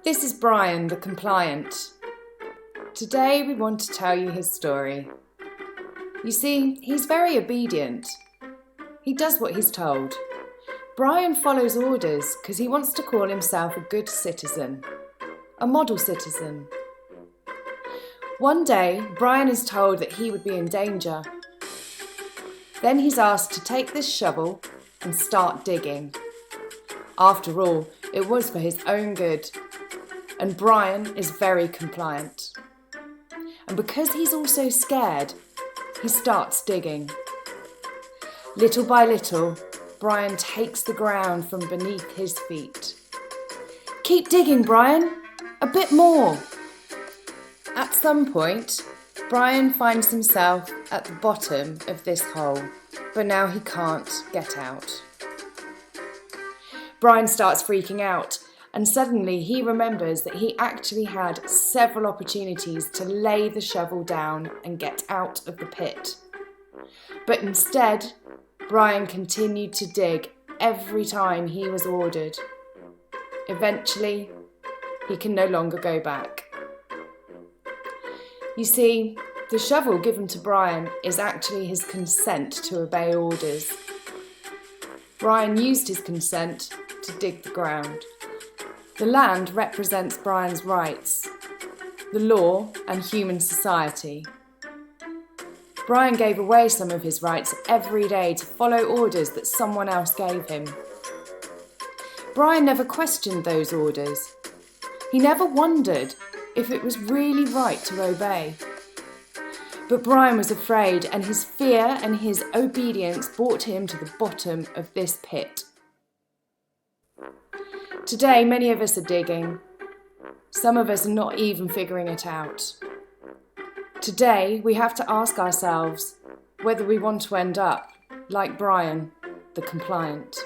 This is Brian, the compliant. Today we want to tell you his story. You see, he's very obedient. He does what he's told. Brian follows orders because he wants to call himself a good citizen, a model citizen. One day, Brian is told that he would be in danger. Then he's asked to take this shovel and start digging. After all, it was for his own good. And Brian is very compliant. And because he's also scared, he starts digging. Little by little, Brian takes the ground from beneath his feet. Keep digging, Brian. A bit more. At some point, Brian finds himself at the bottom of this hole, but now he can't get out. Brian starts freaking out, and suddenly he remembers that he actually had several opportunities to lay the shovel down and get out of the pit. But instead, Brian continued to dig every time he was ordered. Eventually, he can no longer go back. You see, the shovel given to Brian is actually his consent to obey orders. Brian used his consent to dig the ground. The land represents Brian's rights, the law and human society. Brian gave away some of his rights every day to follow orders that someone else gave him. Brian never questioned those orders. He never wondered if it was really right to obey. But Brian was afraid, and his fear and his obedience brought him to the bottom of this pit. Today, many of us are digging. Some of us are not even figuring it out. Today, we have to ask ourselves whether we want to end up like Brian, the compliant.